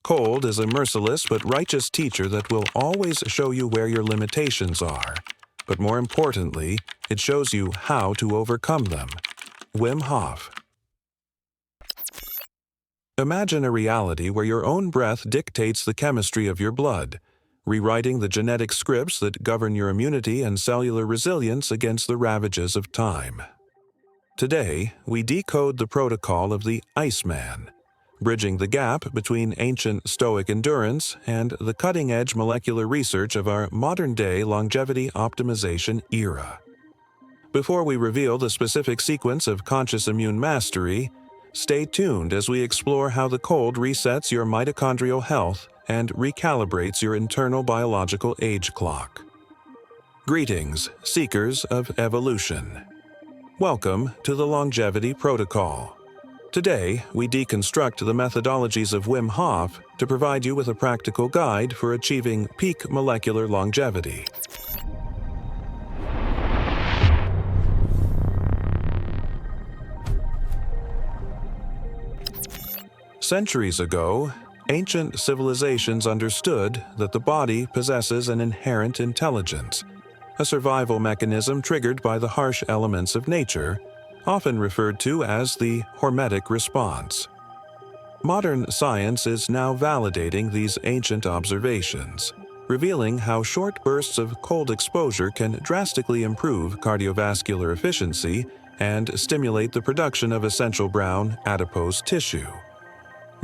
Cold is a merciless but righteous teacher that will always show you where your limitations are. But more importantly, it shows you how to overcome them. Wim Hof. Imagine a reality where your own breath dictates the chemistry of your blood, rewriting the genetic scripts that govern your immunity and cellular resilience against the ravages of time. Today, we decode the protocol of the Iceman, bridging the gap between ancient Stoic endurance and the cutting-edge molecular research of our modern-day longevity optimization era. Before we reveal the specific sequence of conscious immune mastery, stay tuned as we explore how the cold resets your mitochondrial health and recalibrates your internal biological age clock. Greetings, seekers of evolution. Welcome to the Longevity Protocol. Today, we deconstruct the methodologies of Wim Hof to provide you with a practical guide for achieving peak molecular longevity. Centuries ago, ancient civilizations understood that the body possesses an inherent intelligence, a survival mechanism triggered by the harsh elements of nature, often referred to as the hormetic response. Modern science is now validating these ancient observations, revealing how short bursts of cold exposure can drastically improve cardiovascular efficiency and stimulate the production of essential brown adipose tissue.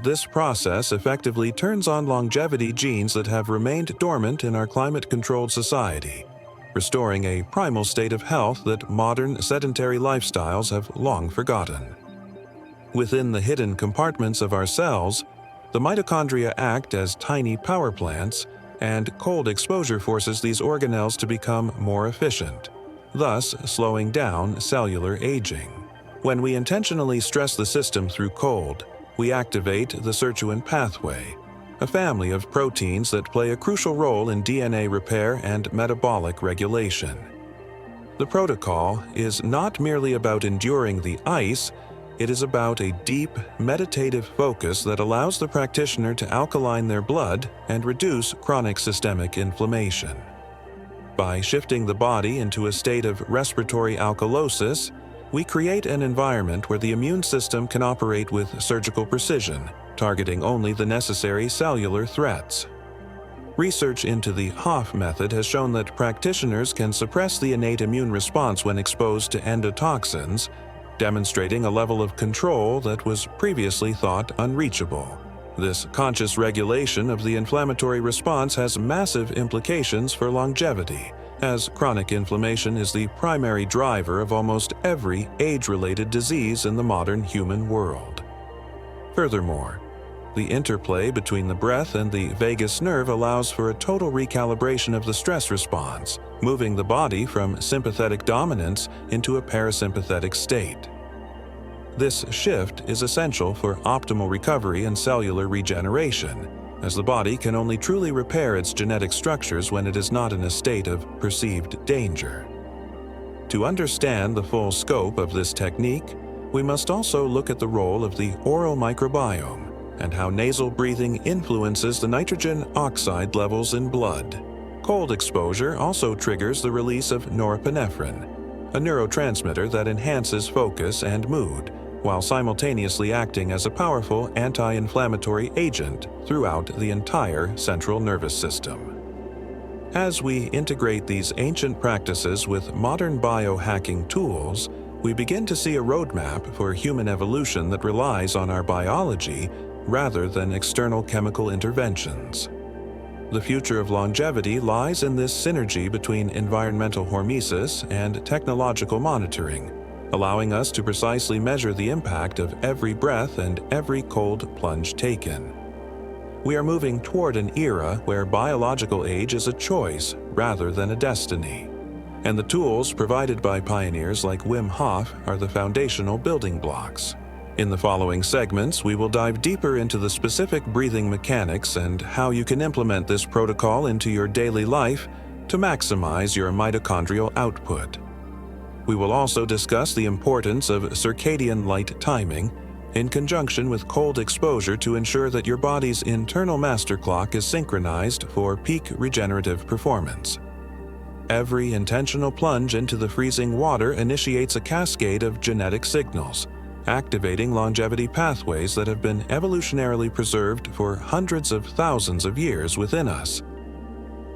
This process effectively turns on longevity genes that have remained dormant in our climate-controlled society, restoring a primal state of health that modern sedentary lifestyles have long forgotten. Within the hidden compartments of our cells, the mitochondria act as tiny power plants, and cold exposure forces these organelles to become more efficient, thus slowing down cellular aging. When we intentionally stress the system through cold, we activate the sirtuin pathway, a family of proteins that play a crucial role in DNA repair and metabolic regulation. The protocol is not merely about enduring the ice, it is about a deep, meditative focus that allows the practitioner to alkaline their blood and reduce chronic systemic inflammation. By shifting the body into a state of respiratory alkalosis, we create an environment where the immune system can operate with surgical precision, targeting only the necessary cellular threats. Research into the Hof method has shown that practitioners can suppress the innate immune response when exposed to endotoxins, demonstrating a level of control that was previously thought unreachable. This conscious regulation of the inflammatory response has massive implications for longevity, as chronic inflammation is the primary driver of almost every age-related disease in the modern human world. Furthermore, the interplay between the breath and the vagus nerve allows for a total recalibration of the stress response, moving the body from sympathetic dominance into a parasympathetic state. This shift is essential for optimal recovery and cellular regeneration, as the body can only truly repair its genetic structures when it is not in a state of perceived danger. To understand the full scope of this technique, we must also look at the role of the oral microbiome and how nasal breathing influences the nitrogen oxide levels in blood. Cold exposure also triggers the release of norepinephrine, a neurotransmitter that enhances focus and mood, while simultaneously acting as a powerful anti-inflammatory agent throughout the entire central nervous system. As we integrate these ancient practices with modern biohacking tools, we begin to see a roadmap for human evolution that relies on our biology rather than external chemical interventions. The future of longevity lies in this synergy between environmental hormesis and technological monitoring, allowing us to precisely measure the impact of every breath and every cold plunge taken. We are moving toward an era where biological age is a choice rather than a destiny, and the tools provided by pioneers like Wim Hof are the foundational building blocks. In the following segments, we will dive deeper into the specific breathing mechanics and how you can implement this protocol into your daily life to maximize your mitochondrial output. We will also discuss the importance of circadian light timing, in conjunction with cold exposure to ensure that your body's internal master clock is synchronized for peak regenerative performance. Every intentional plunge into the freezing water initiates a cascade of genetic signals, activating longevity pathways that have been evolutionarily preserved for hundreds of thousands of years within us.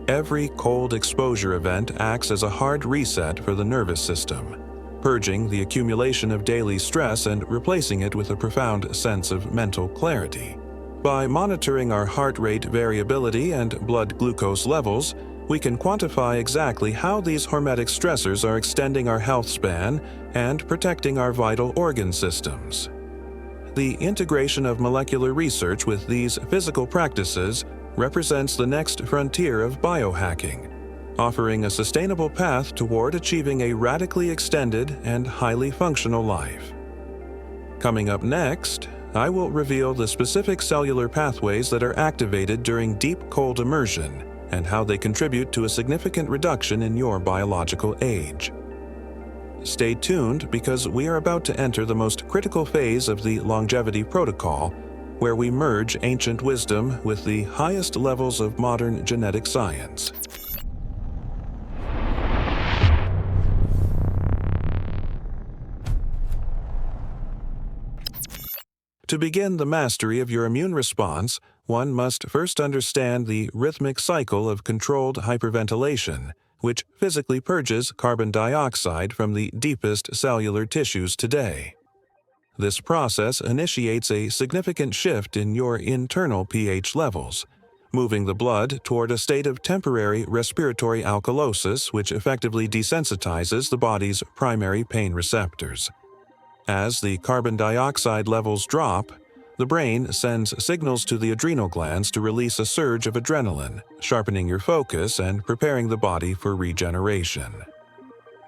Every cold exposure event acts as a hard reset for the nervous system, purging the accumulation of daily stress and replacing it with a profound sense of mental clarity. By monitoring our heart rate variability and blood glucose levels, we can quantify exactly how these hormetic stressors are extending our health span and protecting our vital organ systems. The integration of molecular research with these physical practices represents the next frontier of biohacking, offering a sustainable path toward achieving a radically extended and highly functional life. Coming up next, I will reveal the specific cellular pathways that are activated during deep cold immersion and how they contribute to a significant reduction in your biological age. Stay tuned because we are about to enter the most critical phase of the longevity protocol, where we merge ancient wisdom with the highest levels of modern genetic science. To begin the mastery of your immune response, one must first understand the rhythmic cycle of controlled hyperventilation, which physically purges carbon dioxide from the deepest cellular tissues today. This process initiates a significant shift in your internal pH levels, moving the blood toward a state of temporary respiratory alkalosis, which effectively desensitizes the body's primary pain receptors. As the carbon dioxide levels drop, the brain sends signals to the adrenal glands to release a surge of adrenaline, sharpening your focus and preparing the body for regeneration.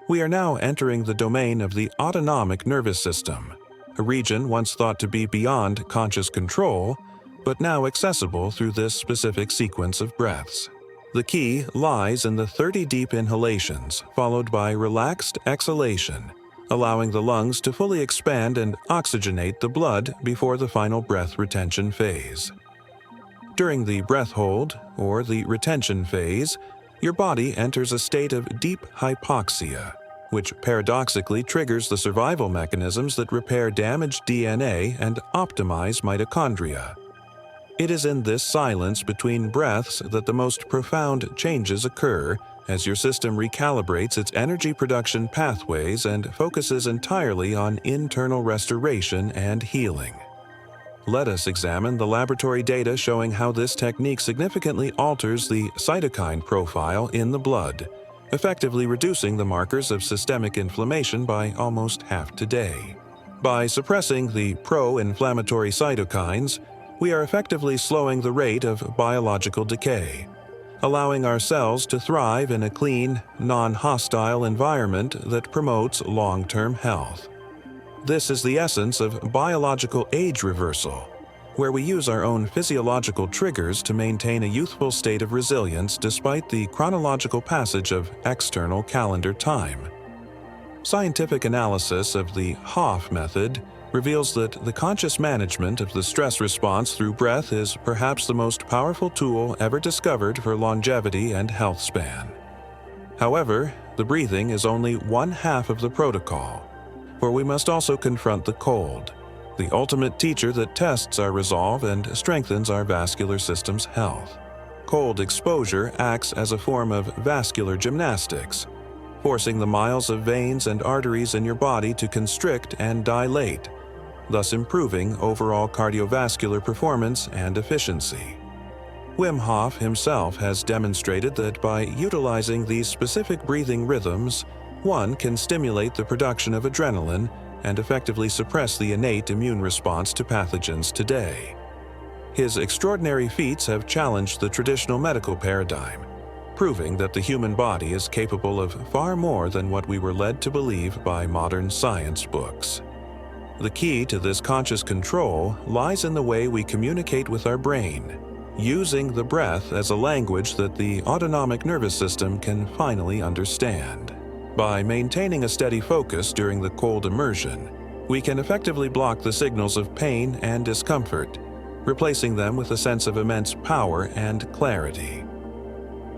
We are now entering the domain of the autonomic nervous system, a region once thought to be beyond conscious control, but now accessible through this specific sequence of breaths. The key lies in the 30 deep inhalations, followed by relaxed exhalation, allowing the lungs to fully expand and oxygenate the blood before the final breath retention phase. During the breath hold, or the retention phase, your body enters a state of deep hypoxia, which paradoxically triggers the survival mechanisms that repair damaged DNA and optimize mitochondria. It is in this silence between breaths that the most profound changes occur, as your system recalibrates its energy production pathways and focuses entirely on internal restoration and healing. Let us examine the laboratory data showing how this technique significantly alters the cytokine profile in the blood, effectively reducing the markers of systemic inflammation by almost half today. By suppressing the pro-inflammatory cytokines, we are effectively slowing the rate of biological decay, allowing our cells to thrive in a clean, non-hostile environment that promotes long-term health. This is the essence of biological age reversal, where we use our own physiological triggers to maintain a youthful state of resilience despite the chronological passage of external calendar time. Scientific analysis of the Hof Method reveals that the conscious management of the stress response through breath is perhaps the most powerful tool ever discovered for longevity and health span. However, the breathing is only one half of the protocol, for we must also confront the cold, the ultimate teacher that tests our resolve and strengthens our vascular system's health. Cold exposure acts as a form of vascular gymnastics, forcing the miles of veins and arteries in your body to constrict and dilate, thus improving overall cardiovascular performance and efficiency. Wim Hof himself has demonstrated that by utilizing these specific breathing rhythms, one can stimulate the production of adrenaline and effectively suppress the innate immune response to pathogens today. His extraordinary feats have challenged the traditional medical paradigm, proving that the human body is capable of far more than what we were led to believe by modern science books. The key to this conscious control lies in the way we communicate with our brain, using the breath as a language that the autonomic nervous system can finally understand. By maintaining a steady focus during the cold immersion, we can effectively block the signals of pain and discomfort, replacing them with a sense of immense power and clarity.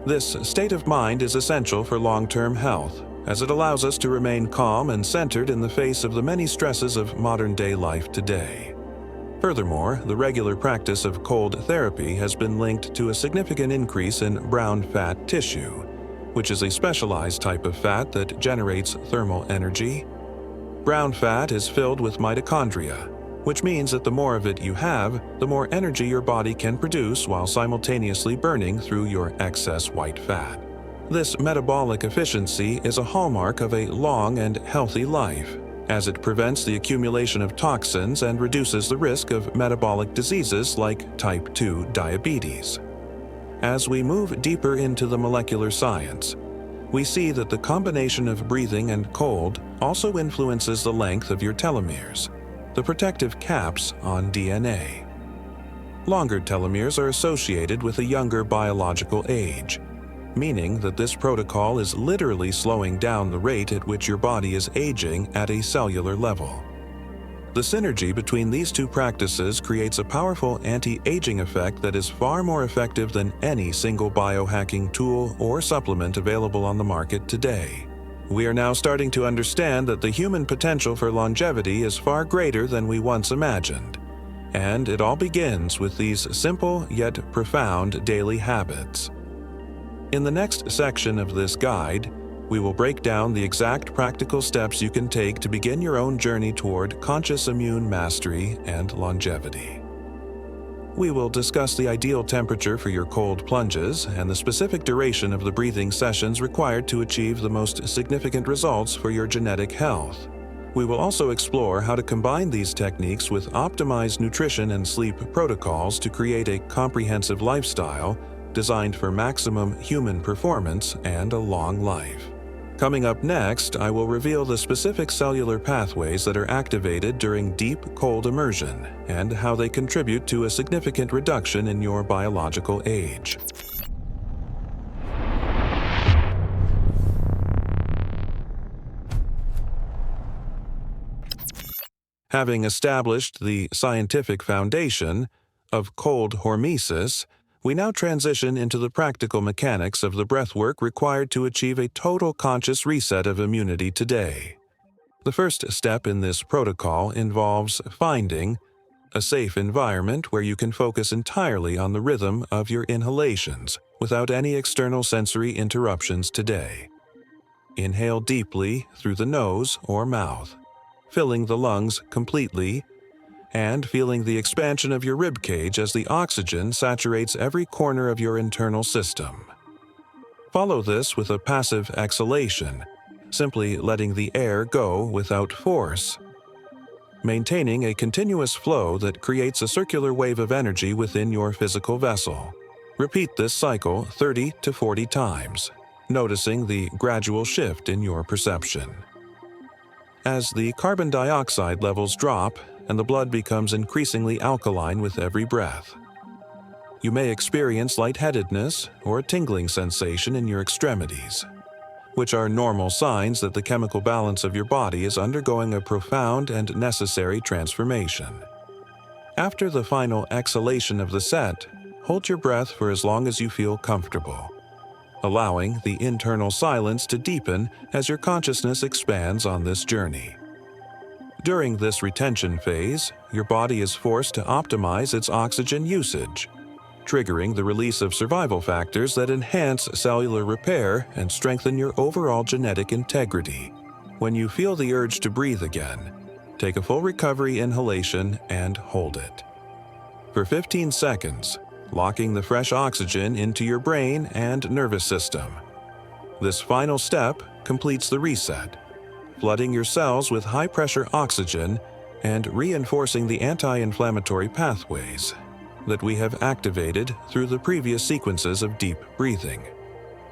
This state of mind is essential for long-term health, as it allows us to remain calm and centered in the face of the many stresses of modern-day life today. Furthermore, the regular practice of cold therapy has been linked to a significant increase in brown fat tissue, which is a specialized type of fat that generates thermal energy. Brown fat is filled with mitochondria, which means that the more of it you have, the more energy your body can produce while simultaneously burning through your excess white fat. This metabolic efficiency is a hallmark of a long and healthy life, as it prevents the accumulation of toxins and reduces the risk of metabolic diseases like type 2 diabetes. As we move deeper into the molecular science, we see that the combination of breathing and cold also influences the length of your telomeres, the protective caps on DNA. Longer telomeres are associated with a younger biological age, meaning that this protocol is literally slowing down the rate at which your body is aging at a cellular level. The synergy between these two practices creates a powerful anti-aging effect that is far more effective than any single biohacking tool or supplement available on the market today. We are now starting to understand that the human potential for longevity is far greater than we once imagined, and it all begins with these simple yet profound daily habits. In the next section of this guide, we will break down the exact practical steps you can take to begin your own journey toward conscious immune mastery and longevity. We will discuss the ideal temperature for your cold plunges and the specific duration of the breathing sessions required to achieve the most significant results for your genetic health. We will also explore how to combine these techniques with optimized nutrition and sleep protocols to create a comprehensive lifestyle designed for maximum human performance and a long life. Coming up next, I will reveal the specific cellular pathways that are activated during deep cold immersion and how they contribute to a significant reduction in your biological age. Having established the scientific foundation of cold hormesis, we now transition into the practical mechanics of the breathwork required to achieve a total conscious reset of immunity today. The first step in this protocol involves finding a safe environment where you can focus entirely on the rhythm of your inhalations without any external sensory interruptions today. Inhale deeply through the nose or mouth, filling the lungs completely and feeling the expansion of your rib cage as the oxygen saturates every corner of your internal system. Follow this with a passive exhalation, simply letting the air go without force, maintaining a continuous flow that creates a circular wave of energy within your physical vessel. Repeat this cycle 30 to 40 times, noticing the gradual shift in your perception. As the carbon dioxide levels drop and the blood becomes increasingly alkaline with every breath, you may experience lightheadedness or a tingling sensation in your extremities, which are normal signs that the chemical balance of your body is undergoing a profound and necessary transformation. After the final exhalation of the set, hold your breath for as long as you feel comfortable, allowing the internal silence to deepen as your consciousness expands on this journey. During this retention phase, your body is forced to optimize its oxygen usage, triggering the release of survival factors that enhance cellular repair and strengthen your overall genetic integrity. When you feel the urge to breathe again, take a full recovery inhalation and hold it. For 15 seconds, locking the fresh oxygen into your brain and nervous system. This final step completes the reset, flooding your cells with high-pressure oxygen and reinforcing the anti-inflammatory pathways that we have activated through the previous sequences of deep breathing.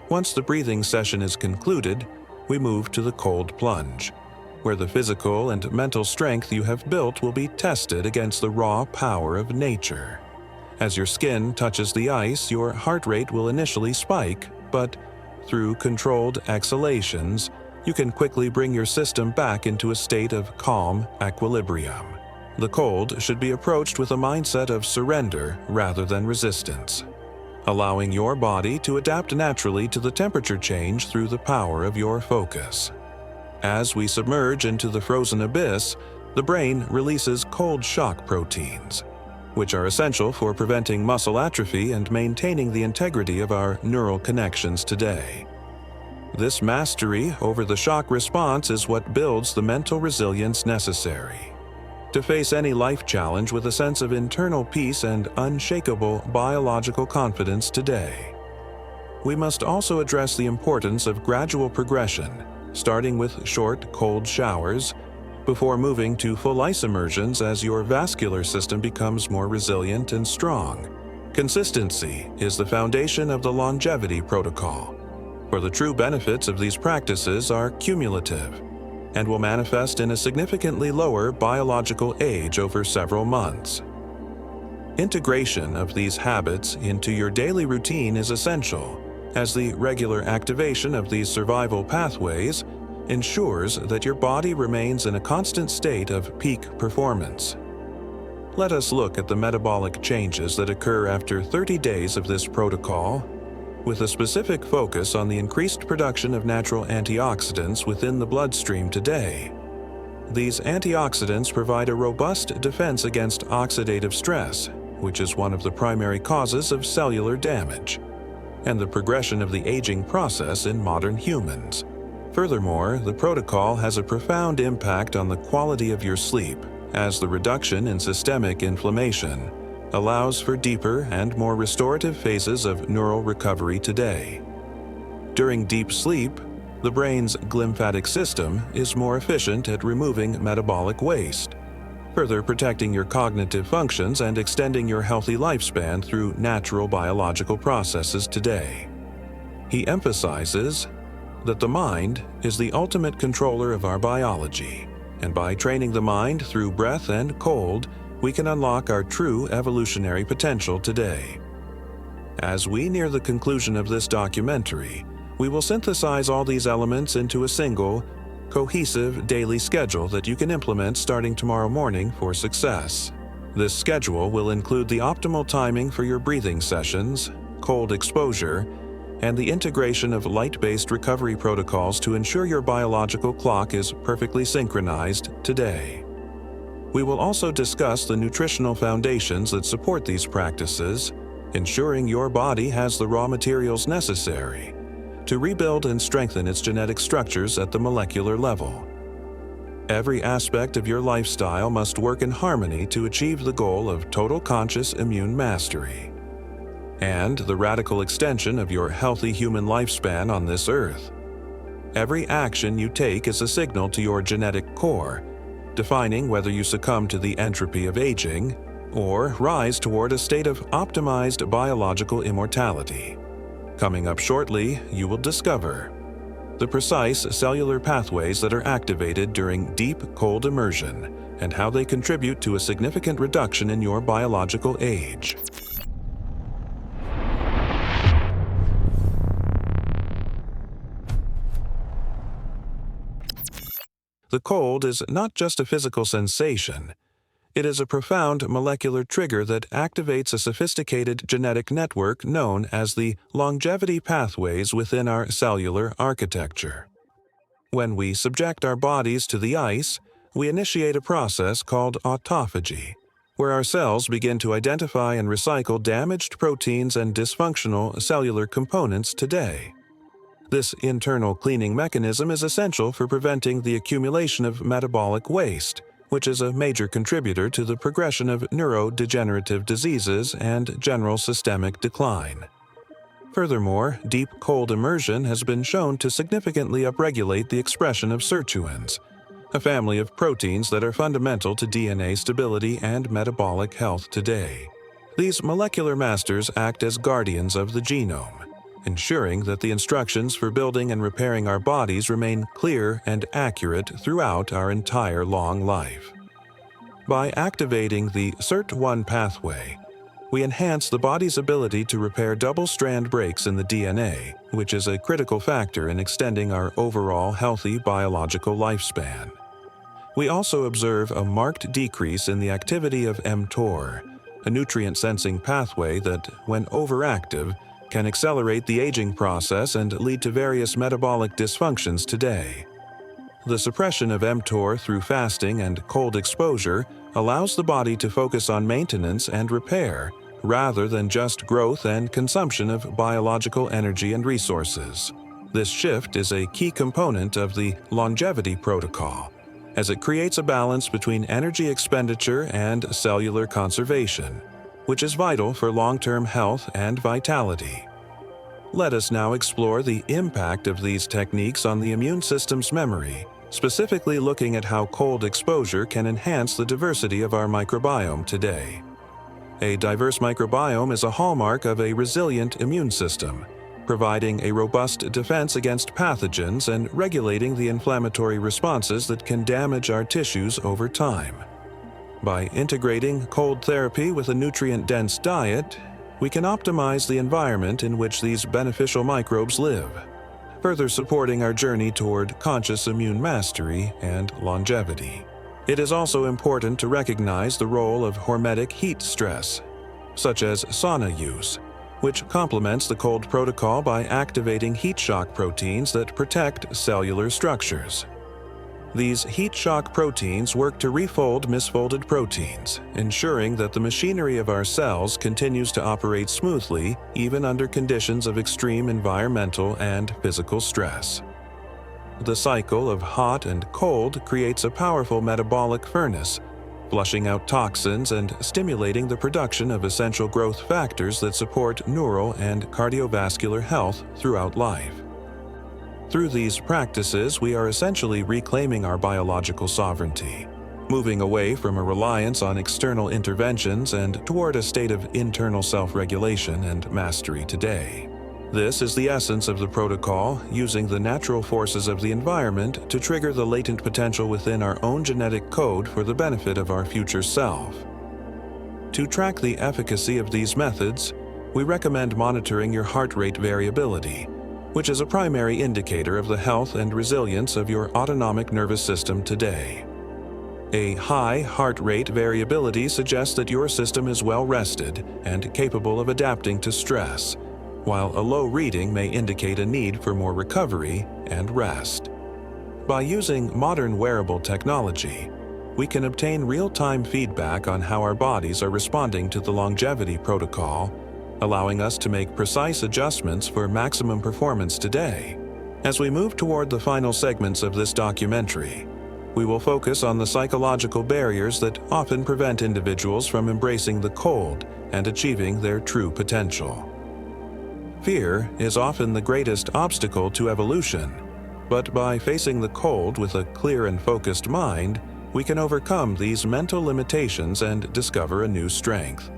Once the breathing session is concluded, we move to the cold plunge, where the physical and mental strength you have built will be tested against the raw power of nature. As your skin touches the ice, your heart rate will initially spike, but through controlled exhalations, you can quickly bring your system back into a state of calm equilibrium. The cold should be approached with a mindset of surrender rather than resistance, allowing your body to adapt naturally to the temperature change through the power of your focus. As we submerge into the frozen abyss, the brain releases cold shock proteins, which are essential for preventing muscle atrophy and maintaining the integrity of our neural connections today. This mastery over the shock response is what builds the mental resilience necessary to face any life challenge with a sense of internal peace and unshakable biological confidence today. We must also address the importance of gradual progression, starting with short, cold showers, before moving to full ice immersions as your vascular system becomes more resilient and strong. Consistency is the foundation of the longevity protocol, for the true benefits of these practices are cumulative and will manifest in a significantly lower biological age over several months. Integration of these habits into your daily routine is essential, as the regular activation of these survival pathways ensures that your body remains in a constant state of peak performance. Let us look at the metabolic changes that occur after 30 days of this protocol, with a specific focus on the increased production of natural antioxidants within the bloodstream today. These antioxidants provide a robust defense against oxidative stress, which is one of the primary causes of cellular damage, and the progression of the aging process in modern humans. Furthermore, the protocol has a profound impact on the quality of your sleep, as the reduction in systemic inflammation allows for deeper and more restorative phases of neural recovery today. During deep sleep, the brain's glymphatic system is more efficient at removing metabolic waste, further protecting your cognitive functions and extending your healthy lifespan through natural biological processes today. He emphasizes that the mind is the ultimate controller of our biology, and by training the mind through breath and cold, we can unlock our true evolutionary potential today. As we near the conclusion of this documentary, we will synthesize all these elements into a single, cohesive daily schedule that you can implement starting tomorrow morning for success. This schedule will include the optimal timing for your breathing sessions, cold exposure, and the integration of light-based recovery protocols to ensure your biological clock is perfectly synchronized today. We will also discuss the nutritional foundations that support these practices, ensuring your body has the raw materials necessary to rebuild and strengthen its genetic structures at the molecular level. Every aspect of your lifestyle must work in harmony to achieve the goal of total conscious immune mastery and the radical extension of your healthy human lifespan on this earth. Every action you take is a signal to your genetic core, defining whether you succumb to the entropy of aging or rise toward a state of optimized biological immortality. Coming up shortly, you will discover the precise cellular pathways that are activated during deep cold immersion and how they contribute to a significant reduction in your biological age. The cold is not just a physical sensation. It is a profound molecular trigger that activates a sophisticated genetic network known as the longevity pathways within our cellular architecture. When we subject our bodies to the ice, we initiate a process called autophagy, where our cells begin to identify and recycle damaged proteins and dysfunctional cellular components today. This internal cleaning mechanism is essential for preventing the accumulation of metabolic waste, which is a major contributor to the progression of neurodegenerative diseases and general systemic decline. Furthermore, deep cold immersion has been shown to significantly upregulate the expression of sirtuins, a family of proteins that are fundamental to DNA stability and metabolic health today. These molecular masters act as guardians of the genome, ensuring that the instructions for building and repairing our bodies remain clear and accurate throughout our entire long life. By activating the SIRT1 pathway, we enhance the body's ability to repair double-strand breaks in the DNA, which is a critical factor in extending our overall healthy biological lifespan. We also observe a marked decrease in the activity of mTOR, a nutrient-sensing pathway that, when overactive, can accelerate the aging process and lead to various metabolic dysfunctions today. The suppression of mTOR through fasting and cold exposure allows the body to focus on maintenance and repair, rather than just growth and consumption of biological energy and resources. This shift is a key component of the longevity protocol, as it creates a balance between energy expenditure and cellular conservation, which is vital for long-term health and vitality. Let us now explore the impact of these techniques on the immune system's memory, specifically looking at how cold exposure can enhance the diversity of our microbiome today. A diverse microbiome is a hallmark of a resilient immune system, providing a robust defense against pathogens and regulating the inflammatory responses that can damage our tissues over time. By integrating cold therapy with a nutrient-dense diet, we can optimize the environment in which these beneficial microbes live, further supporting our journey toward conscious immune mastery and longevity. It is also important to recognize the role of hormetic heat stress, such as sauna use, which complements the cold protocol by activating heat shock proteins that protect cellular structures. These heat shock proteins work to refold misfolded proteins, ensuring that the machinery of our cells continues to operate smoothly even under conditions of extreme environmental and physical stress. The cycle of hot and cold creates a powerful metabolic furnace, flushing out toxins and stimulating the production of essential growth factors that support neural and cardiovascular health throughout life. Through these practices, we are essentially reclaiming our biological sovereignty, moving away from a reliance on external interventions and toward a state of internal self-regulation and mastery today. This is the essence of the protocol, using the natural forces of the environment to trigger the latent potential within our own genetic code for the benefit of our future self. To track the efficacy of these methods, we recommend monitoring your heart rate variability, which is a primary indicator of the health and resilience of your autonomic nervous system today. A high heart rate variability suggests that your system is well rested and capable of adapting to stress, while a low reading may indicate a need for more recovery and rest. By using modern wearable technology, we can obtain real-time feedback on how our bodies are responding to the longevity protocol, allowing us to make precise adjustments for maximum performance today. As we move toward the final segments of this documentary, we will focus on the psychological barriers that often prevent individuals from embracing the cold and achieving their true potential. Fear is often the greatest obstacle to evolution, but by facing the cold with a clear and focused mind, we can overcome these mental limitations and discover a new strength.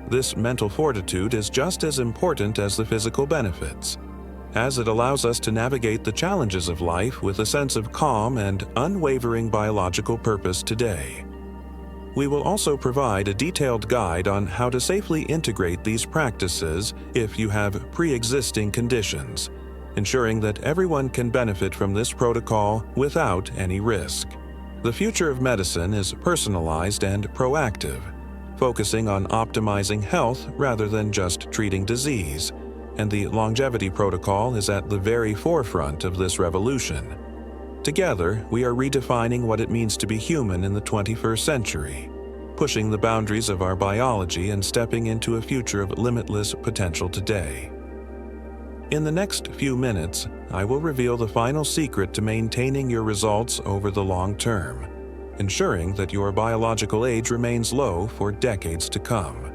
This mental fortitude is just as important as the physical benefits, as it allows us to navigate the challenges of life with a sense of calm and unwavering biological purpose today. We will also provide a detailed guide on how to safely integrate these practices if you have pre-existing conditions, ensuring that everyone can benefit from this protocol without any risk. The future of medicine is personalized and proactive, focusing on optimizing health rather than just treating disease, and the longevity protocol is at the very forefront of this revolution. Together, we are redefining what it means to be human in the 21st century, pushing the boundaries of our biology and stepping into a future of limitless potential today. In the next few minutes, I will reveal the final secret to maintaining your results over the long term, ensuring that your biological age remains low for decades to come.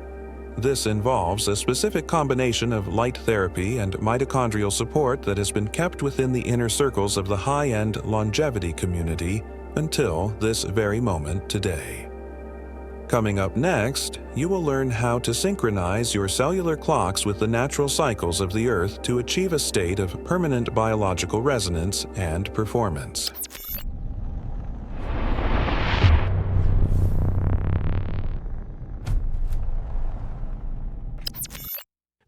This involves a specific combination of light therapy and mitochondrial support that has been kept within the inner circles of the high-end longevity community until this very moment today. Coming up next, you will learn how to synchronize your cellular clocks with the natural cycles of the Earth to achieve a state of permanent biological resonance and performance.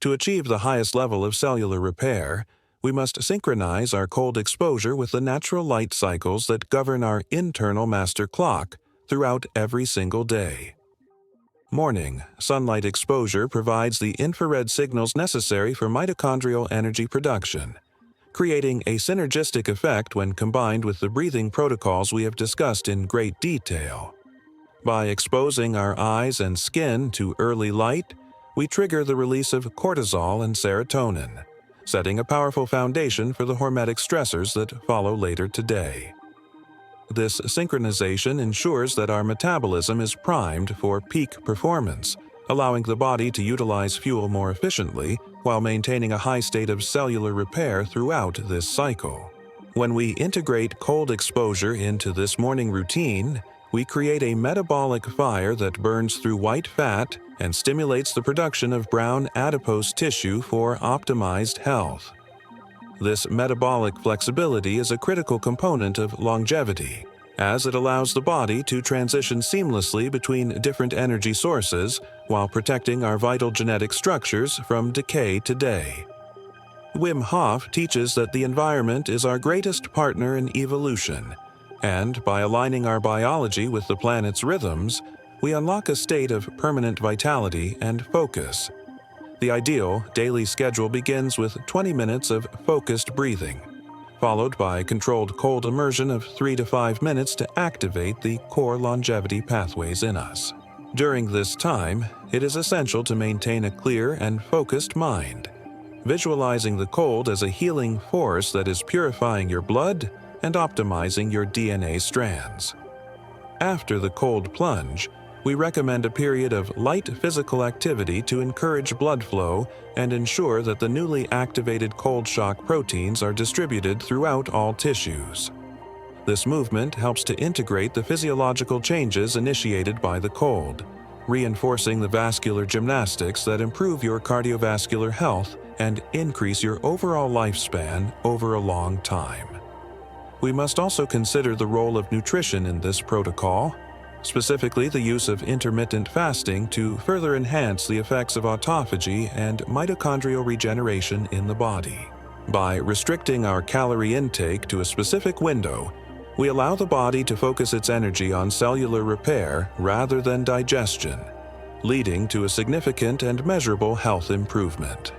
To achieve the highest level of cellular repair, we must synchronize our cold exposure with the natural light cycles that govern our internal master clock throughout every single day. Morning sunlight exposure provides the infrared signals necessary for mitochondrial energy production, creating a synergistic effect when combined with the breathing protocols we have discussed in great detail. By exposing our eyes and skin to early light, we trigger the release of cortisol and serotonin, setting a powerful foundation for the hormetic stressors that follow later today. This synchronization ensures that our metabolism is primed for peak performance, allowing the body to utilize fuel more efficiently while maintaining a high state of cellular repair throughout this cycle. When we integrate cold exposure into this morning routine, we create a metabolic fire that burns through white fat and stimulates the production of brown adipose tissue for optimized health. This metabolic flexibility is a critical component of longevity, as it allows the body to transition seamlessly between different energy sources while protecting our vital genetic structures from decay today. Wim Hof teaches that the environment is our greatest partner in evolution, and by aligning our biology with the planet's rhythms, we unlock a state of permanent vitality and focus. The ideal daily schedule begins with 20 minutes of focused breathing, followed by controlled cold immersion of 3 to 5 minutes to activate the core longevity pathways in us. During this time, it is essential to maintain a clear and focused mind, visualizing the cold as a healing force that is purifying your blood and optimizing your DNA strands. After the cold plunge, we recommend a period of light physical activity to encourage blood flow and ensure that the newly activated cold shock proteins are distributed throughout all tissues. This movement helps to integrate the physiological changes initiated by the cold, reinforcing the vascular gymnastics that improve your cardiovascular health and increase your overall lifespan over a long time. We must also consider the role of nutrition in this protocol, specifically the use of intermittent fasting to further enhance the effects of autophagy and mitochondrial regeneration in the body. By restricting our calorie intake to a specific window, we allow the body to focus its energy on cellular repair rather than digestion, leading to a significant and measurable health improvement.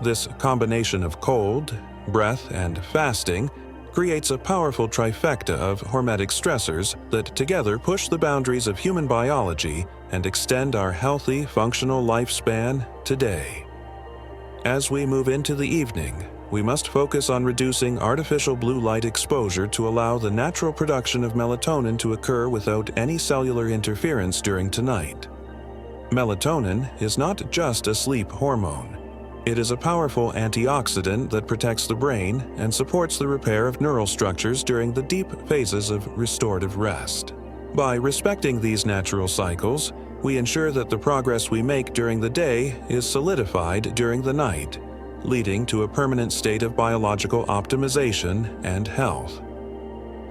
This combination of cold, breath, and fasting creates a powerful trifecta of hormetic stressors that together push the boundaries of human biology and extend our healthy, functional lifespan today. As we move into the evening, we must focus on reducing artificial blue light exposure to allow the natural production of melatonin to occur without any cellular interference during tonight. Melatonin is not just a sleep hormone. It is a powerful antioxidant that protects the brain and supports the repair of neural structures during the deep phases of restorative rest. By respecting these natural cycles, we ensure that the progress we make during the day is solidified during the night, leading to a permanent state of biological optimization and health.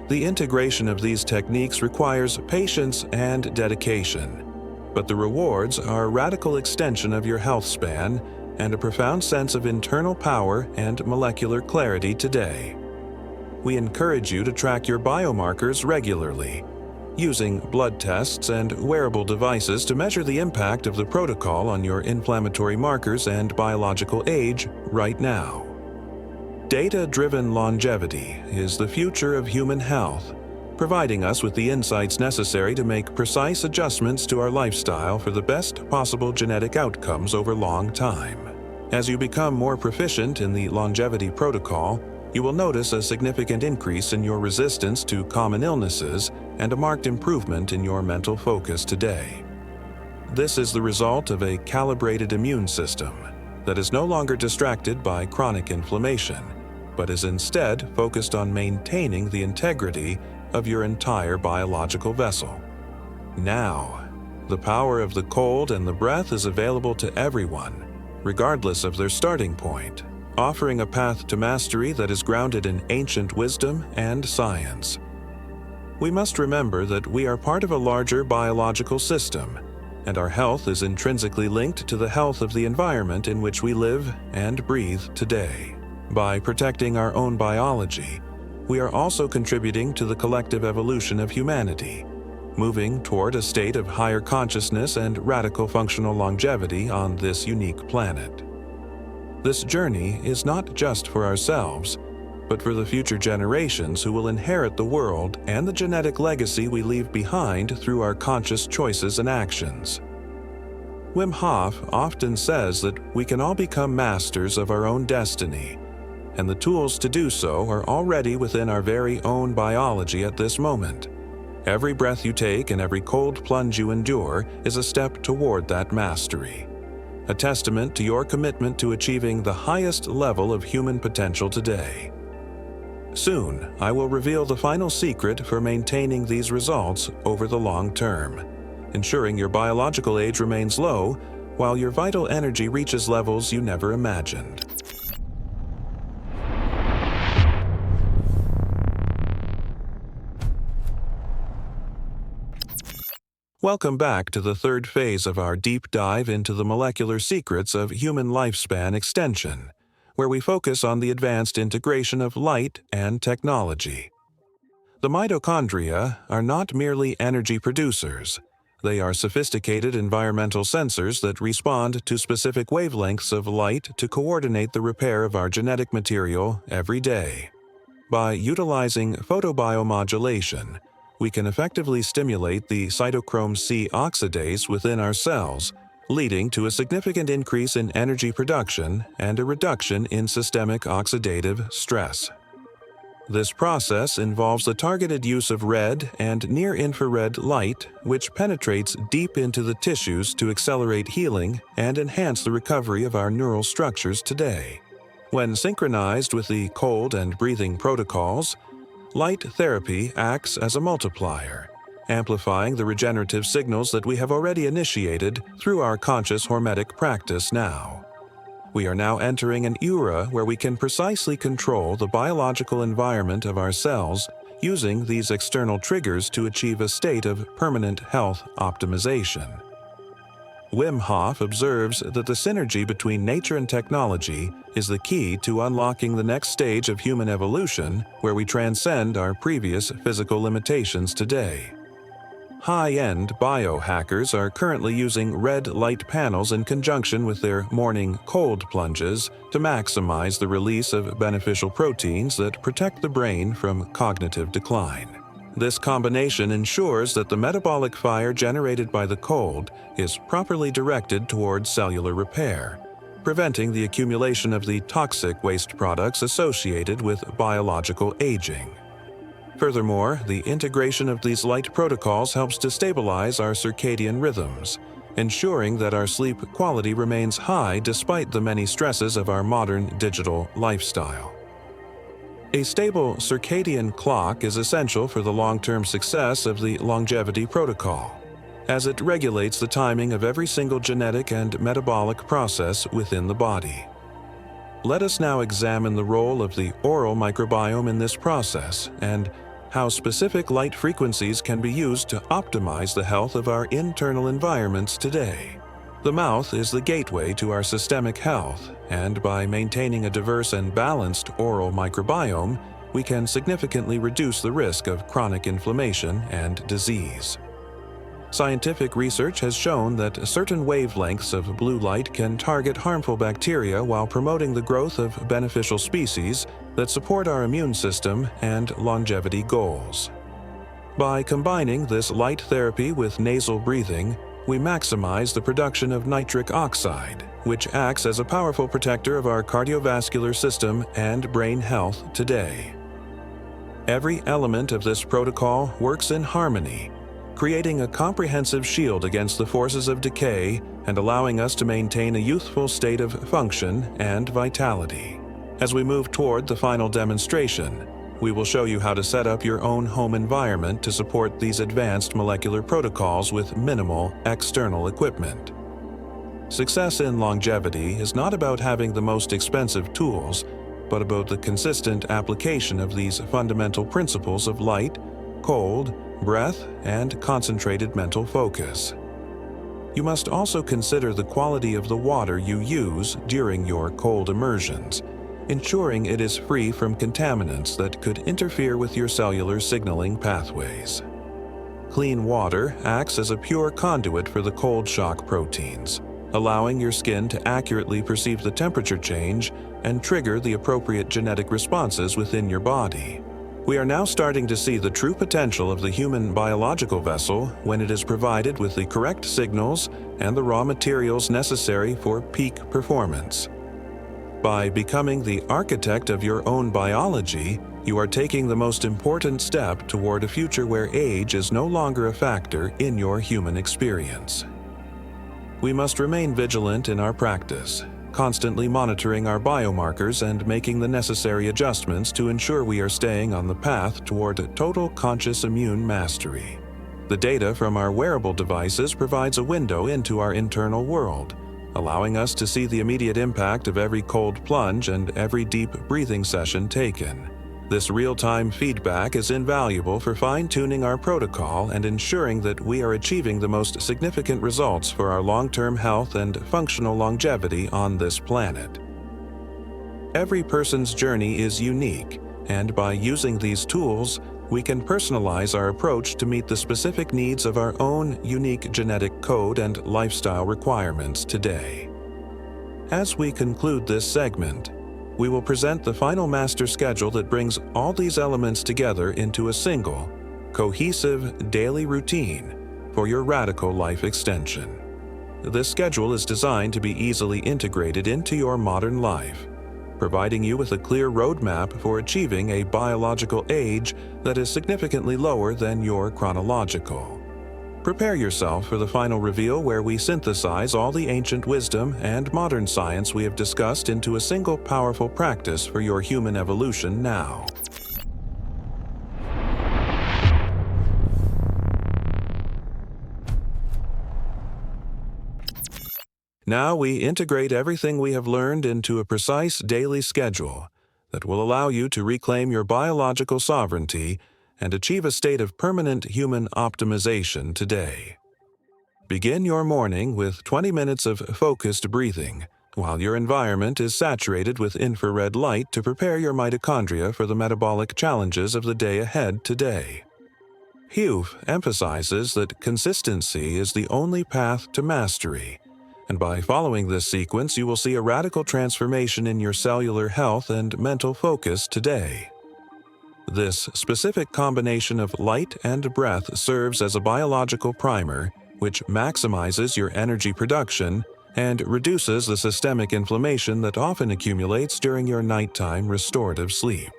The integration of these techniques requires patience and dedication, but the rewards are a radical extension of your health span and a profound sense of internal power and molecular clarity today. We encourage you to track your biomarkers regularly, using blood tests and wearable devices to measure the impact of the protocol on your inflammatory markers and biological age right now. Data-driven longevity is the future of human health, providing us with the insights necessary to make precise adjustments to our lifestyle for the best possible genetic outcomes over long time. As you become more proficient in the longevity protocol, you will notice a significant increase in your resistance to common illnesses and a marked improvement in your mental focus today. This is the result of a calibrated immune system that is no longer distracted by chronic inflammation, but is instead focused on maintaining the integrity of your entire biological vessel. Now, the power of the cold and the breath is available to everyone, regardless of their starting point, offering a path to mastery that is grounded in ancient wisdom and science. We must remember that we are part of a larger biological system, and our health is intrinsically linked to the health of the environment in which we live and breathe today. By protecting our own biology, we are also contributing to the collective evolution of humanity, moving toward a state of higher consciousness and radical functional longevity on this unique planet. This journey is not just for ourselves, but for the future generations who will inherit the world and the genetic legacy we leave behind through our conscious choices and actions. Wim Hof often says that we can all become masters of our own destiny, and the tools to do so are already within our very own biology at this moment. Every breath you take and every cold plunge you endure is a step toward that mastery, a testament to your commitment to achieving the highest level of human potential today. Soon, I will reveal the final secret for maintaining these results over the long term, ensuring your biological age remains low while your vital energy reaches levels you never imagined. Welcome back to the third phase of our deep dive into the molecular secrets of human lifespan extension, where we focus on the advanced integration of light and technology. The mitochondria are not merely energy producers. They are sophisticated environmental sensors that respond to specific wavelengths of light to coordinate the repair of our genetic material every day. By utilizing photobiomodulation, we can effectively stimulate the cytochrome C oxidase within our cells, leading to a significant increase in energy production and a reduction in systemic oxidative stress. This process involves the targeted use of red and near-infrared light, which penetrates deep into the tissues to accelerate healing and enhance the recovery of our neural structures today. When synchronized with the cold and breathing protocols, light therapy acts as a multiplier, amplifying the regenerative signals that we have already initiated through our conscious hormetic practice now. We are now entering an era where we can precisely control the biological environment of our cells using these external triggers to achieve a state of permanent health optimization. Wim Hof observes that the synergy between nature and technology is the key to unlocking the next stage of human evolution, where we transcend our previous physical limitations today. High-end biohackers are currently using red light panels in conjunction with their morning cold plunges to maximize the release of beneficial proteins that protect the brain from cognitive decline. This combination ensures that the metabolic fire generated by the cold is properly directed towards cellular repair, preventing the accumulation of the toxic waste products associated with biological aging. Furthermore, the integration of these light protocols helps to stabilize our circadian rhythms, ensuring that our sleep quality remains high despite the many stresses of our modern digital lifestyle. A stable circadian clock is essential for the long-term success of the longevity protocol, as it regulates the timing of every single genetic and metabolic process within the body. Let us now examine the role of the oral microbiome in this process and how specific light frequencies can be used to optimize the health of our internal environments today. The mouth is the gateway to our systemic health, and by maintaining a diverse and balanced oral microbiome, we can significantly reduce the risk of chronic inflammation and disease. Scientific research has shown that certain wavelengths of blue light can target harmful bacteria while promoting the growth of beneficial species that support our immune system and longevity goals. By combining this light therapy with nasal breathing, we maximize the production of nitric oxide, which acts as a powerful protector of our cardiovascular system and brain health today. Every element of this protocol works in harmony, creating a comprehensive shield against the forces of decay and allowing us to maintain a youthful state of function and vitality. As we move toward the final demonstration, we will show you how to set up your own home environment to support these advanced molecular protocols with minimal external equipment. Success in longevity is not about having the most expensive tools, but about the consistent application of these fundamental principles of light, cold, breath, and concentrated mental focus. You must also consider the quality of the water you use during your cold immersions, ensuring it is free from contaminants that could interfere with your cellular signaling pathways. Clean water acts as a pure conduit for the cold shock proteins, allowing your skin to accurately perceive the temperature change and trigger the appropriate genetic responses within your body. We are now starting to see the true potential of the human biological vessel when it is provided with the correct signals and the raw materials necessary for peak performance. By becoming the architect of your own biology, you are taking the most important step toward a future where age is no longer a factor in your human experience. We must remain vigilant in our practice, constantly monitoring our biomarkers and making the necessary adjustments to ensure we are staying on the path toward total conscious immune mastery. The data from our wearable devices provides a window into our internal world, allowing us to see the immediate impact of every cold plunge and every deep breathing session taken. This real-time feedback is invaluable for fine-tuning our protocol and ensuring that we are achieving the most significant results for our long-term health and functional longevity on this planet. Every person's journey is unique, and by using these tools, we can personalize our approach to meet the specific needs of our own unique genetic code and lifestyle requirements today. As we conclude this segment, we will present the final master schedule that brings all these elements together into a single, cohesive daily routine for your radical life extension. This schedule is designed to be easily integrated into your modern life, providing you with a clear roadmap for achieving a biological age that is significantly lower than your chronological. Prepare yourself for the final reveal where we synthesize all the ancient wisdom and modern science we have discussed into a single powerful practice for your human evolution now. Now we integrate everything we have learned into a precise daily schedule that will allow you to reclaim your biological sovereignty and achieve a state of permanent human optimization today. Begin your morning with 20 minutes of focused breathing, while your environment is saturated with infrared light to prepare your mitochondria for the metabolic challenges of the day ahead today. Hufe emphasizes that consistency is the only path to mastery, and by following this sequence you will see a radical transformation in your cellular health and mental focus today. This specific combination of light and breath serves as a biological primer, which maximizes your energy production and reduces the systemic inflammation that often accumulates during your nighttime restorative sleep.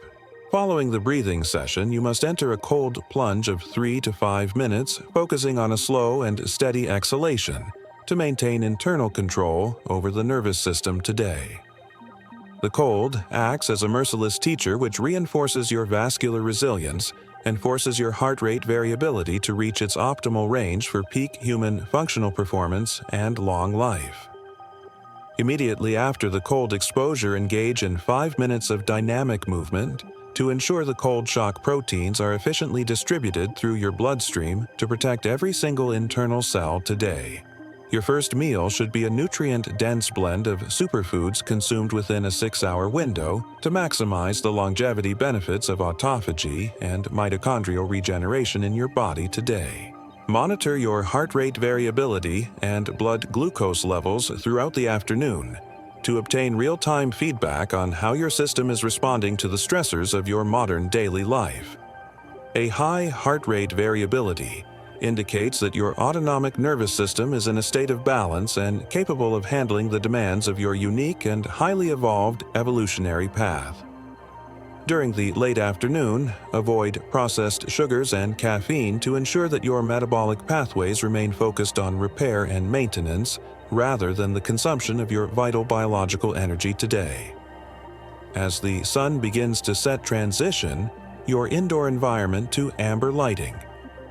Following the breathing session, you must enter a cold plunge of 3 to 5 minutes, focusing on a slow and steady exhalation to maintain internal control over the nervous system today. The cold acts as a merciless teacher which reinforces your vascular resilience and forces your heart rate variability to reach its optimal range for peak human functional performance and long life. Immediately after the cold exposure, engage in 5 minutes of dynamic movement to ensure the cold shock proteins are efficiently distributed through your bloodstream to protect every single internal cell today. Your first meal should be a nutrient-dense blend of superfoods consumed within a 6-hour window to maximize the longevity benefits of autophagy and mitochondrial regeneration in your body today. Monitor your heart rate variability and blood glucose levels throughout the afternoon to obtain real-time feedback on how your system is responding to the stressors of your modern daily life. A high heart rate variability indicates that your autonomic nervous system is in a state of balance and capable of handling the demands of your unique and highly evolved evolutionary path. During the late afternoon, avoid processed sugars and caffeine to ensure that your metabolic pathways remain focused on repair and maintenance rather than the consumption of your vital biological energy today. As the sun begins to set, transition your indoor environment to amber lighting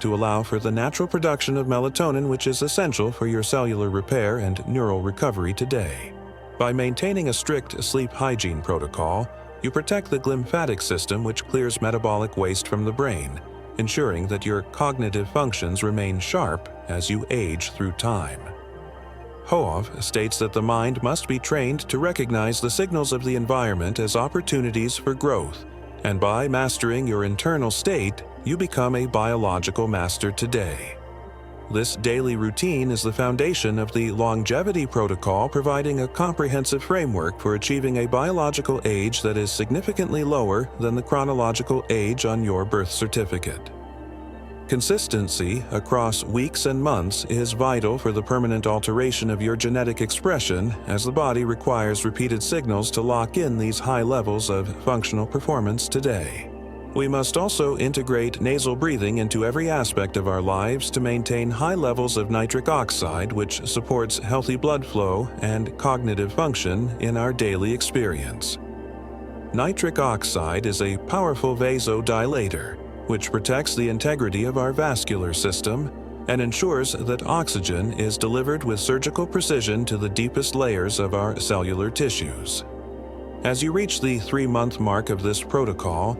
to allow for the natural production of melatonin, which is essential for your cellular repair and neural recovery today. By maintaining a strict sleep hygiene protocol, you protect the glymphatic system, which clears metabolic waste from the brain, ensuring that your cognitive functions remain sharp as you age through time. Hof states that the mind must be trained to recognize the signals of the environment as opportunities for growth, and by mastering your internal state, you become a biological master today. This daily routine is the foundation of the longevity protocol, providing a comprehensive framework for achieving a biological age that is significantly lower than the chronological age on your birth certificate. Consistency across weeks and months is vital for the permanent alteration of your genetic expression, as the body requires repeated signals to lock in these high levels of functional performance today. We must also integrate nasal breathing into every aspect of our lives to maintain high levels of nitric oxide, which supports healthy blood flow and cognitive function in our daily experience. Nitric oxide is a powerful vasodilator, which protects the integrity of our vascular system and ensures that oxygen is delivered with surgical precision to the deepest layers of our cellular tissues. As you reach the 3-month mark of this protocol,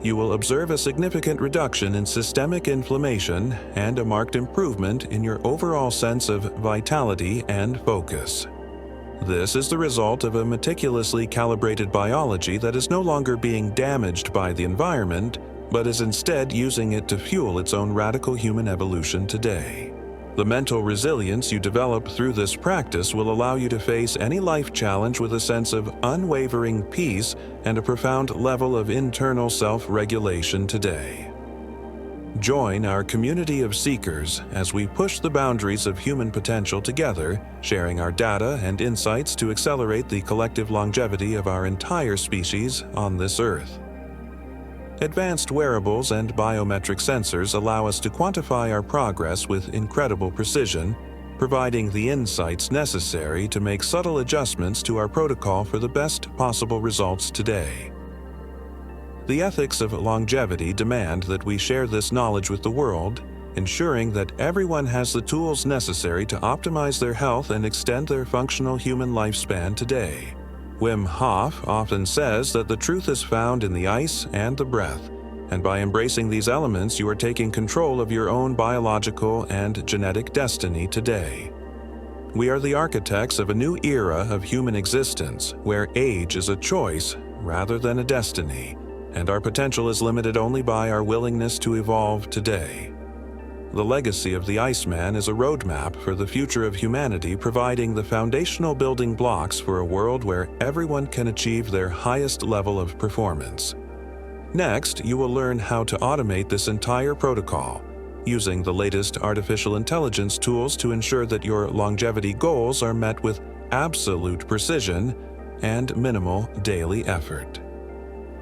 you will observe a significant reduction in systemic inflammation and a marked improvement in your overall sense of vitality and focus. This is the result of a meticulously calibrated biology that is no longer being damaged by the environment, but is instead using it to fuel its own radical human evolution today. The mental resilience you develop through this practice will allow you to face any life challenge with a sense of unwavering peace and a profound level of internal self-regulation today. Join our community of seekers as we push the boundaries of human potential together, sharing our data and insights to accelerate the collective longevity of our entire species on this Earth. Advanced wearables and biometric sensors allow us to quantify our progress with incredible precision, providing the insights necessary to make subtle adjustments to our protocol for the best possible results today. The ethics of longevity demand that we share this knowledge with the world, ensuring that everyone has the tools necessary to optimize their health and extend their functional human lifespan today. Wim Hof often says that the truth is found in the ice and the breath, and by embracing these elements, you are taking control of your own biological and genetic destiny today. We are the architects of a new era of human existence, where age is a choice rather than a destiny, and our potential is limited only by our willingness to evolve today. The legacy of the Iceman is a roadmap for the future of humanity, providing the foundational building blocks for a world where everyone can achieve their highest level of performance. Next, you will learn how to automate this entire protocol, using the latest artificial intelligence tools to ensure that your longevity goals are met with absolute precision and minimal daily effort.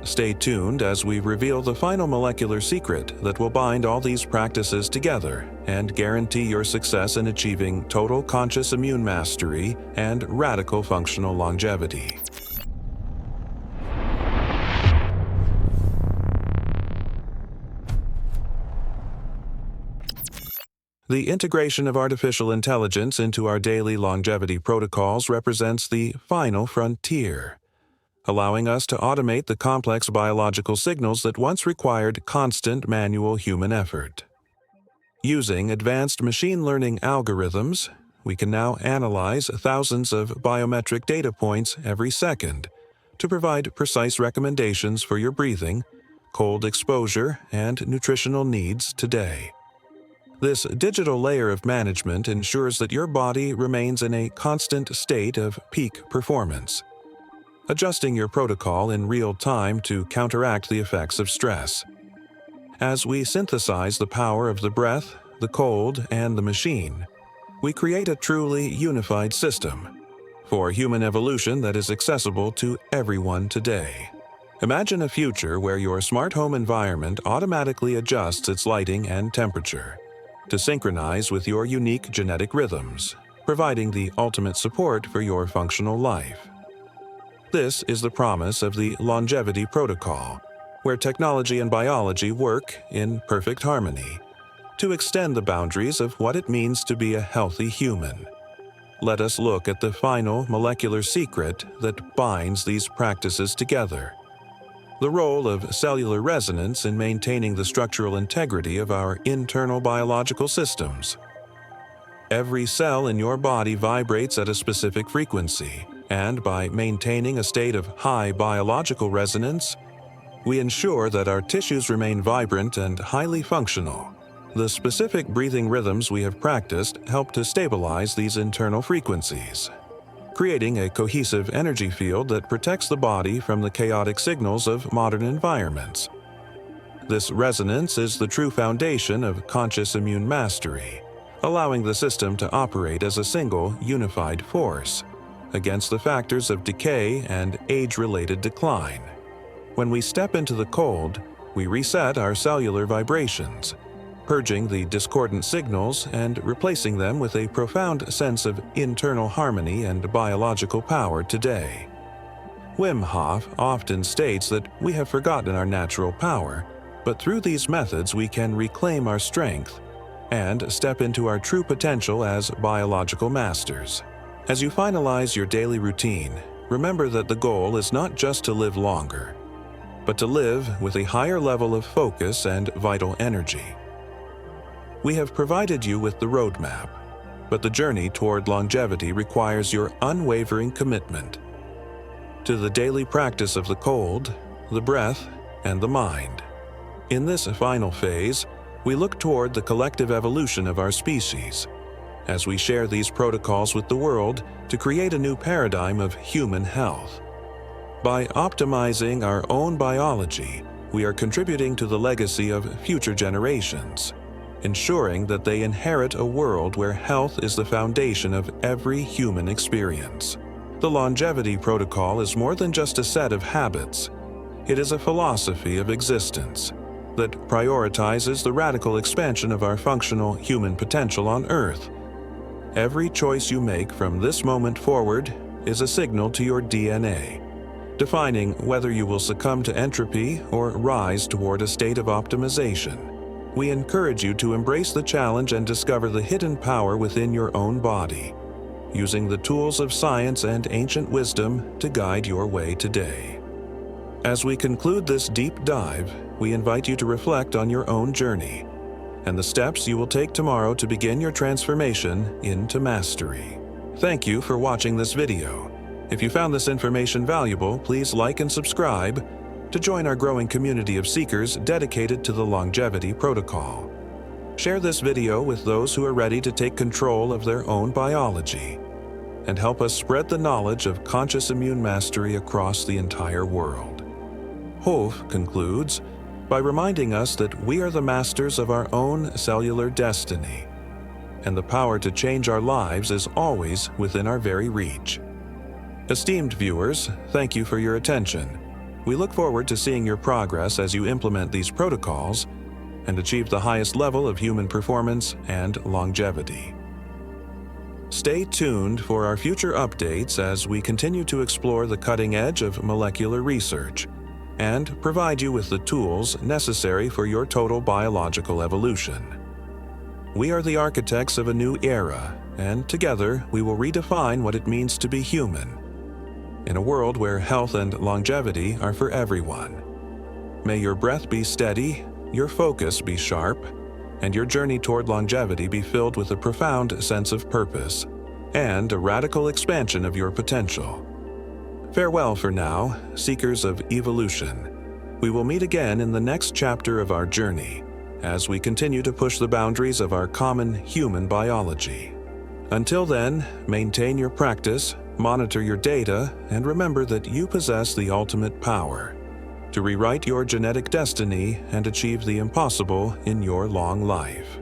Stay tuned as we reveal the final molecular secret that will bind all these practices together and guarantee your success in achieving total conscious immune mastery and radical functional longevity. The integration of artificial intelligence into our daily longevity protocols represents the final frontier, allowing us to automate the complex biological signals that once required constant manual human effort. Using advanced machine learning algorithms, we can now analyze thousands of biometric data points every second to provide precise recommendations for your breathing, cold exposure, and nutritional needs today. This digital layer of management ensures that your body remains in a constant state of peak performance, adjusting your protocol in real time to counteract the effects of stress. As we synthesize the power of the breath, the cold, and the machine, we create a truly unified system for human evolution that is accessible to everyone today. Imagine a future where your smart home environment automatically adjusts its lighting and temperature to synchronize with your unique genetic rhythms, providing the ultimate support for your functional life. This is the promise of the longevity protocol, where technology and biology work in perfect harmony to extend the boundaries of what it means to be a healthy human. Let us look at the final molecular secret that binds these practices together: the role of cellular resonance in maintaining the structural integrity of our internal biological systems. Every cell in your body vibrates at a specific frequency, and by maintaining a state of high biological resonance, we ensure that our tissues remain vibrant and highly functional. The specific breathing rhythms we have practiced help to stabilize these internal frequencies, creating a cohesive energy field that protects the body from the chaotic signals of modern environments. This resonance is the true foundation of conscious immune mastery, allowing the system to operate as a single, unified force against the factors of decay and age-related decline. When we step into the cold, we reset our cellular vibrations, purging the discordant signals and replacing them with a profound sense of internal harmony and biological power today. Wim Hof often states that we have forgotten our natural power, but through these methods we can reclaim our strength and step into our true potential as biological masters. As you finalize your daily routine, remember that the goal is not just to live longer, but to live with a higher level of focus and vital energy. We have provided you with the roadmap, but the journey toward longevity requires your unwavering commitment to the daily practice of the cold, the breath, and the mind. In this final phase, we look toward the collective evolution of our species, as we share these protocols with the world to create a new paradigm of human health. By optimizing our own biology, we are contributing to the legacy of future generations, ensuring that they inherit a world where health is the foundation of every human experience. The longevity protocol is more than just a set of habits. It is a philosophy of existence that prioritizes the radical expansion of our functional human potential on Earth. Every choice you make from this moment forward is a signal to your DNA, defining whether you will succumb to entropy or rise toward a state of optimization. We encourage you to embrace the challenge and discover the hidden power within your own body, using the tools of science and ancient wisdom to guide your way today. As we conclude this deep dive, we invite you to reflect on your own journey and the steps you will take tomorrow to begin your transformation into mastery. Thank you for watching this video. If you found this information valuable, please like and subscribe to join our growing community of seekers dedicated to the longevity protocol. Share this video with those who are ready to take control of their own biology and help us spread the knowledge of conscious immune mastery across the entire world. Hof concludes by reminding us that we are the masters of our own cellular destiny, and the power to change our lives is always within our very reach. Esteemed viewers, thank you for your attention. We look forward to seeing your progress as you implement these protocols and achieve the highest level of human performance and longevity. Stay tuned for our future updates as we continue to explore the cutting edge of molecular research and provide you with the tools necessary for your total biological evolution. We are the architects of a new era, and together we will redefine what it means to be human, in a world where health and longevity are for everyone. May your breath be steady, your focus be sharp, and your journey toward longevity be filled with a profound sense of purpose and a radical expansion of your potential. Farewell for now, seekers of evolution. We will meet again in the next chapter of our journey as we continue to push the boundaries of our common human biology. Until then, maintain your practice, monitor your data, and remember that you possess the ultimate power to rewrite your genetic destiny and achieve the impossible in your long life.